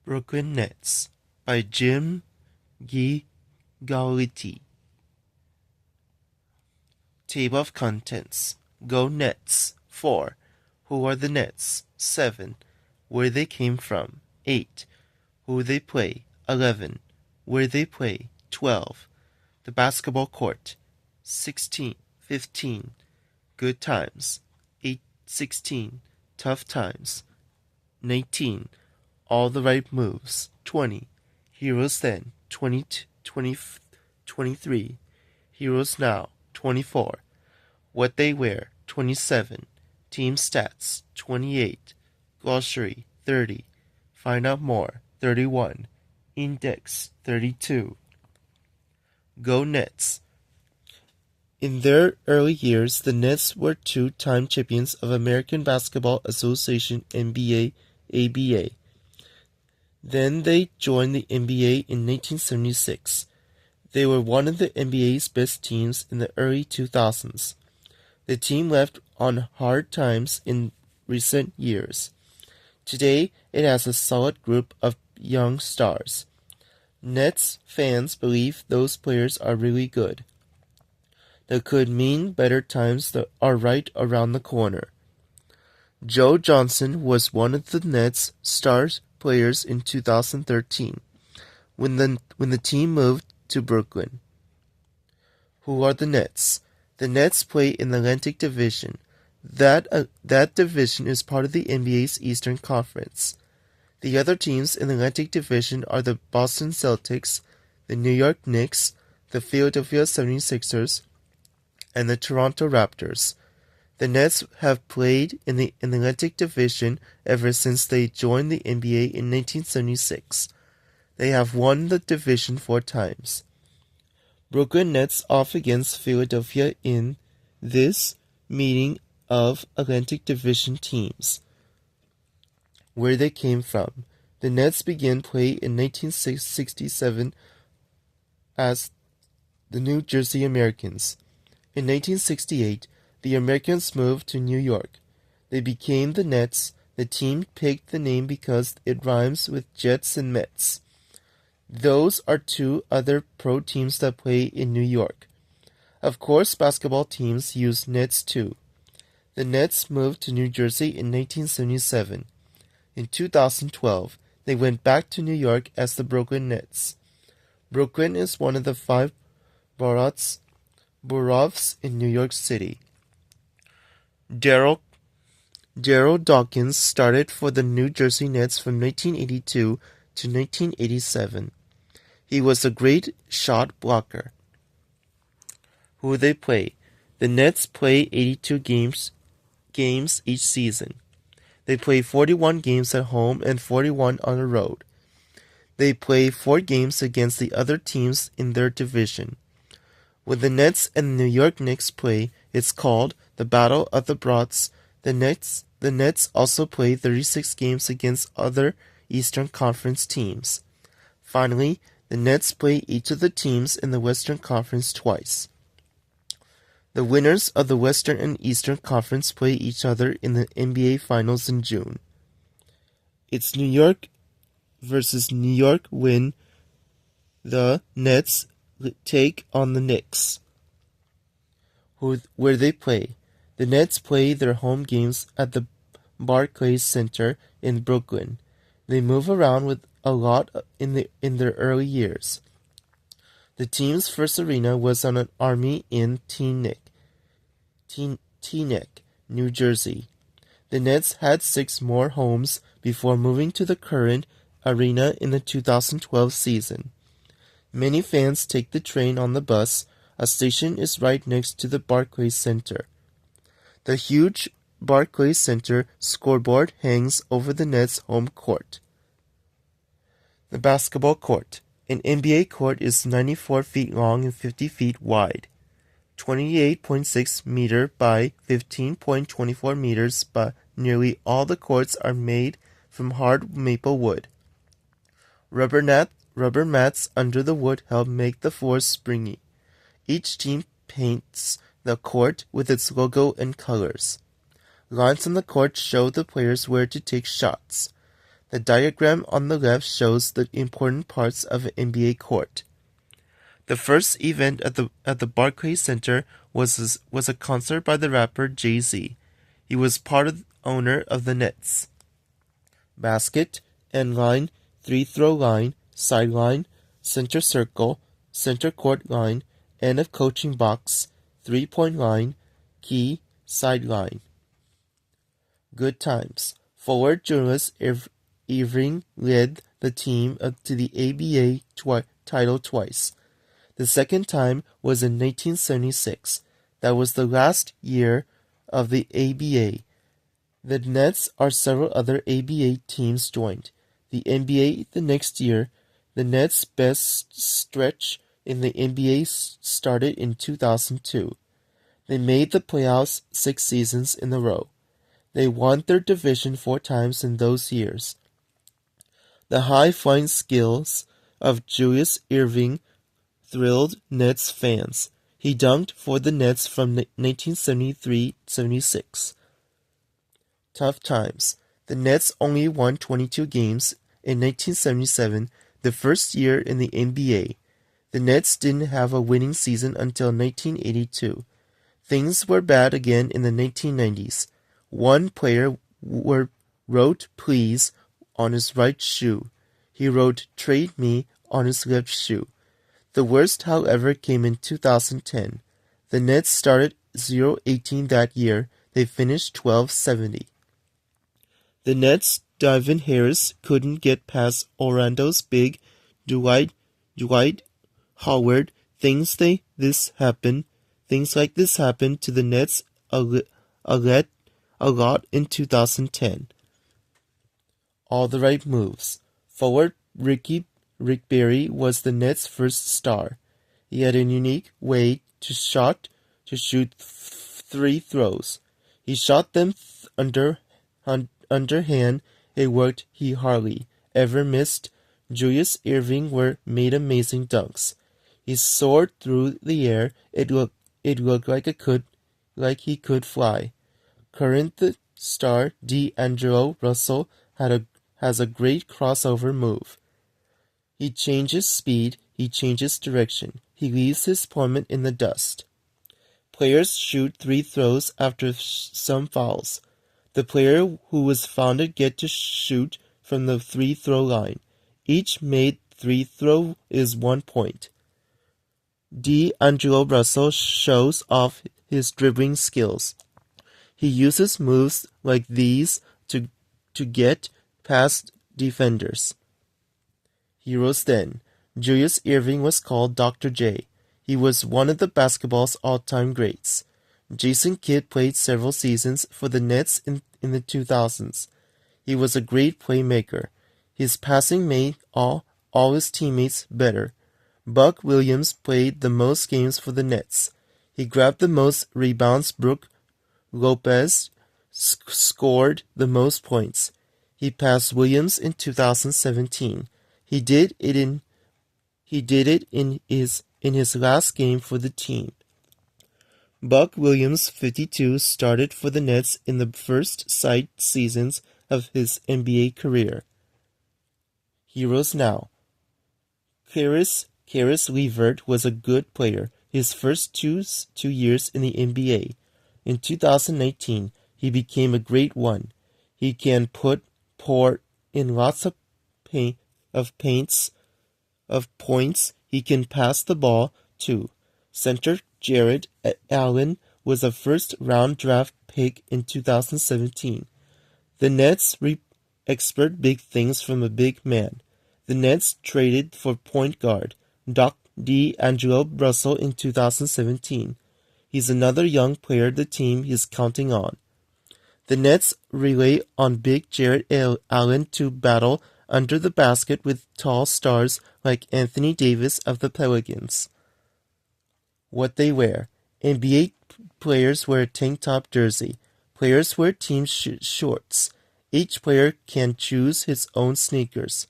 Brooklyn Nets by Jim Galetti. Table of contents. Go Nets. 4. Who are the Nets? 7. Where they came from. 8. Who they play. 11. Where they play. 12. The basketball court. 16. 15. Good times. 16. Tough times. 19. All the right moves. 20. Heroes then. 23. Heroes now. 24. What they wear. 27. Team stats. 28. Glossary. 30. Find out more. 31. Index. 32. Go Nets. In their early years, the Nets were two-time champions of American Basketball Association NBA, ABA. Then they joined the NBA in 1976. They were one of the NBA's best teams in the early 2000s. The team left on hard times in recent years. Today, it has a solid group of young stars. Nets fans believe those players are really good. That could mean better times that are right around the corner. Joe Johnson was one of the Nets' star players in 2013, when the team moved to Brooklyn. Who are the Nets? The Nets play in the Atlantic Division. That division is part of the NBA's Eastern Conference. The other teams in the Atlantic Division are the Boston Celtics, the New York Knicks, the Philadelphia 76ers, and the Toronto Raptors. The Nets have played in the Atlantic Division ever since they joined the NBA in 1976. They have won the division 4 times. Brooklyn Nets off against Philadelphia in this meeting of Atlantic Division teams. Where they came from. The Nets began play in 1967 as the New Jersey Americans. In 1968, the Americans moved to New York. They became the Nets. The team picked the name because it rhymes with Jets and Mets. Those are two other pro teams that play in New York. Of course, basketball teams use Nets too. The Nets moved to New Jersey in 1977. In 2012, they went back to New York as the Brooklyn Nets. Brooklyn is one of the 5 boroughs in New York City. Daryl Dawkins started for the New Jersey Nets from 1982 to 1987. He was a great shot blocker. Who they play? The Nets play 82 games each season. They play 41 games at home and 41 on the road. They play 4 games against the other teams in their division. When the Nets and the New York Knicks play, it's called the Battle of the Broads. The Nets also play 36 games against other Eastern Conference teams. Finally, the Nets play each of the teams in the Western Conference twice. The winners of the Western and Eastern Conference play each other in the NBA Finals in June. It's New York versus New York when the Nets take on the Knicks. Where they play. The Nets play their home games at the Barclays Center in Brooklyn. They move around with a lot in their early years. The team's first arena was on an Army in Teaneck, New Jersey. The Nets had 6 more homes before moving to the current arena in the 2012 season. Many fans take the train on the bus. A station is right next to the Barclays Center. The huge Barclays Center scoreboard hangs over the Nets' home court. The basketball court. An NBA court is 94 feet long and 50 feet wide. 28.6 meter by 15.24 meters, but nearly all the courts are made from hard maple wood. Rubber mats under the wood help make the floors springy. Each team paints the court with its logo and colors. Lines on the court show the players where to take shots. The diagram on the left shows the important parts of an NBA court. The first event at the Barclays Center was a concert by the rapper Jay-Z. He was owner of the Nets. Basket, end line, free-throw line, sideline, center circle, center court line, end of coaching box, three-point line, key, sideline. Good times. Forward Julius Erving led the team up to the ABA title twice. The second time was in 1976. That was the last year of the ABA. The Nets or several other ABA teams joined. The NBA the next year. The Nets' best stretch in the NBA started in 2002. They made the playoffs 6 seasons in a row. They won their division 4 times in those years. The high-flying skills of Julius Erving thrilled Nets fans. He dunked for the Nets from 1973-76. Tough times. The Nets only won 22 games in 1977, the first year in the NBA. The Nets didn't have a winning season until 1982. Things were bad again in the 1990s. One player wrote "please" on his right shoe. He wrote "trade me" on his left shoe. The worst, however, came in 2010. The Nets started 0-18 that year. They finished 12-70. The Nets' Devin Harris couldn't get past Orlando's big Dwight Howard. Things like this happened to the Nets a lot in 2010. All the right moves. Forward Rick Barry was the Nets' first star. He had a unique way to shoot free throws. He shot them underhand. It worked. He hardly ever missed. Julius Erving made amazing dunks. He soared through the air. It looked like he could fly. Current star D'Angelo Russell has a great crossover move. He changes speed, he changes direction, he leaves his opponent in the dust. Players shoot 3 throws after some fouls. The player who was fouled gets to shoot from the free-throw line. Each made free throw is 1 point. D'Angelo Russell shows off his dribbling skills. He uses moves like these to get past defenders. Heroes then. Julius Erving was called Dr. J. He was one of the basketball's all-time greats. Jason Kidd played several seasons for the Nets in the 2000s. He was a great playmaker. His passing made all his teammates better. Buck Williams played the most games for the Nets. He grabbed the most rebounds. Brook Lopez scored the most points. He passed Williams in 2017. He did it in his last game for the team. Buck Williams, 52, started for the Nets in the first 6 seasons of his NBA career. Heroes now. Caris LeVert was a good player his first two years in the NBA. In 2019, he became a great one. He can pour in lots of points. He can pass the ball too. Center Jared Allen was a first-round draft pick in 2017. The Nets expect big things from a big man. The Nets traded for point guard D'Angelo Russell in 2017. He's another young player the team is counting on. The Nets rely on big Jared Allen to battle under the basket with tall stars like Anthony Davis of the Pelicans. What they wear. NBA players wear a tank top jersey. Players wear team shorts. Each player can choose his own sneakers.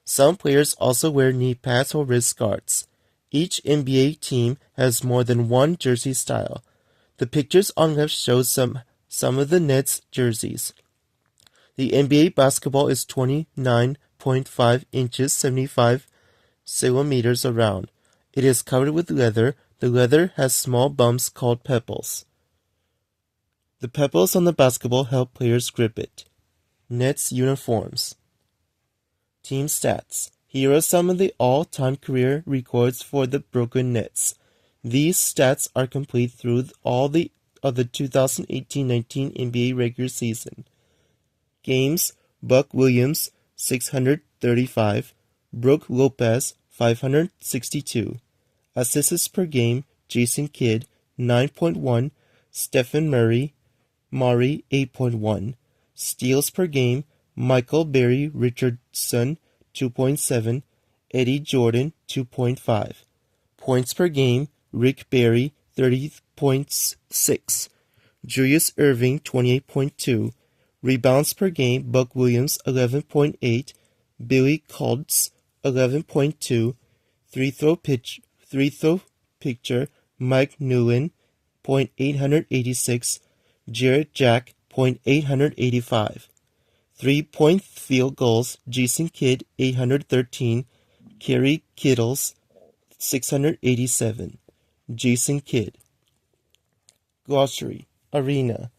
Some players also wear knee pads or wrist guards. Each NBA team has more than one jersey style. The pictures on left show some of the Nets jerseys. The NBA basketball is 29.5 inches, 75 centimeters around. It is covered with leather. The leather has small bumps called pebbles. The pebbles on the basketball help players grip it. Nets uniforms. Team stats. Here are some of the all-time career records for the Brooklyn Nets. These stats are complete through all of the 2018-19 NBA regular season. Games: Buck Williams 635, Brook Lopez 562. Assists per game: Jason Kidd 9.1, Stephen Murray 8.1. Steals per game: Michael Berry Richardson 2.7, Eddie Jordan 2.5. Points per game: Rick Barry 30.6, Julius Erving 28.2. Rebounds per game: Buck Williams 11.8, Billy Colts 11.2. Three throw picture: Mike Newlin .886, Jarrett Jack .885. 3-point field goals: Jason Kidd 813, Kerry Kittles 687. Jason Kidd. Glossary. Arena.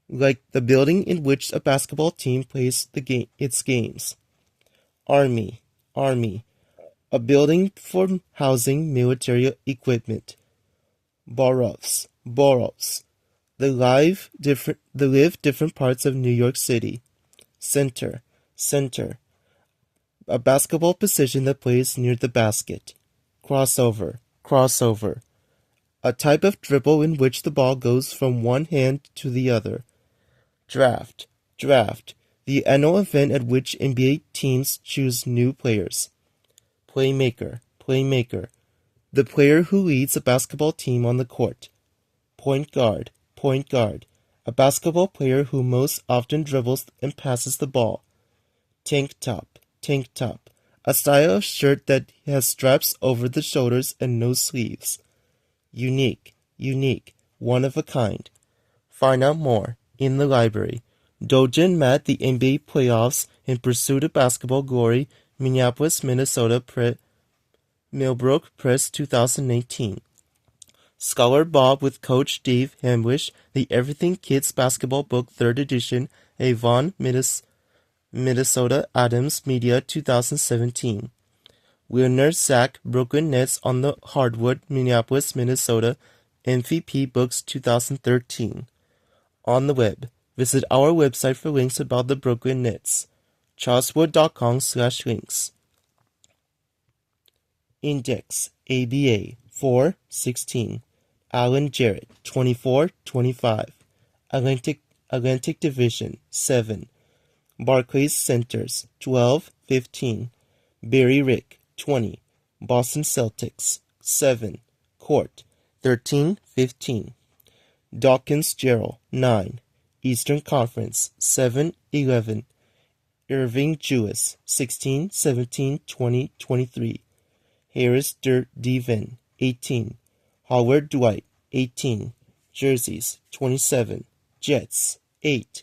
Like the building in which a basketball team plays its games. Army. A building for housing military equipment. Boroughs. They live different parts of New York City. Center. A basketball position that plays near the basket. Crossover. A type of dribble in which the ball goes from one hand to the other. Draft. The annual event at which NBA teams choose new players. Playmaker. The player who leads a basketball team on the court. Point guard. A basketball player who most often dribbles and passes the ball. Tank top. A style of shirt that has straps over the shoulders and no sleeves. Unique. One of a kind. Find out more in the library. Doja and Matt, the NBA playoffs in pursuit of basketball glory. Minneapolis, Minnesota, Millbrook Press 2018. Scholar Bob with Coach Dave Hamwish, The Everything Kids Basketball Book 3rd edition, Avon, Minnesota Adams Media 2017. Winner Zach, Brooklyn Nets on the Hardwood, Minneapolis, Minnesota, MVP Books 2013. On the web. Visit our website for links about the Brooklyn Nets. charleswood.com/links. Index ABA 4:16. Alan Jarrett 24-25. Atlantic Division 7. Barclays Centers 12-15. Barry Rick 20. Boston Celtics 7. Court 13-15. Dawkins Gerald 9. Eastern Conference 7-11. Irving Jewis 16, 17, 20, 23. Harris Devin 18. Howard Dwight 18. Jerseys 27. Jets 8.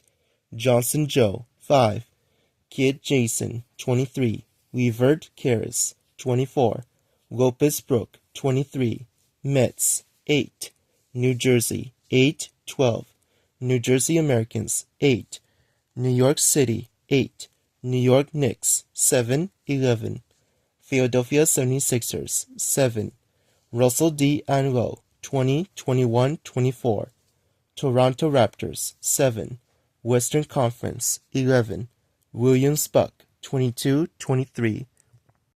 Johnson Joe 5. Kid Jason 23. Weavert Karras 24. Lopez Brook 23. Mets 8. New Jersey 8-12. New Jersey Americans 8. New York City 8. New York Knicks 7-11. Philadelphia 76ers 7. Russell D. Anlo 20, 21, 24. Toronto Raptors 7. Western Conference 11. Williams Buck 22, 23.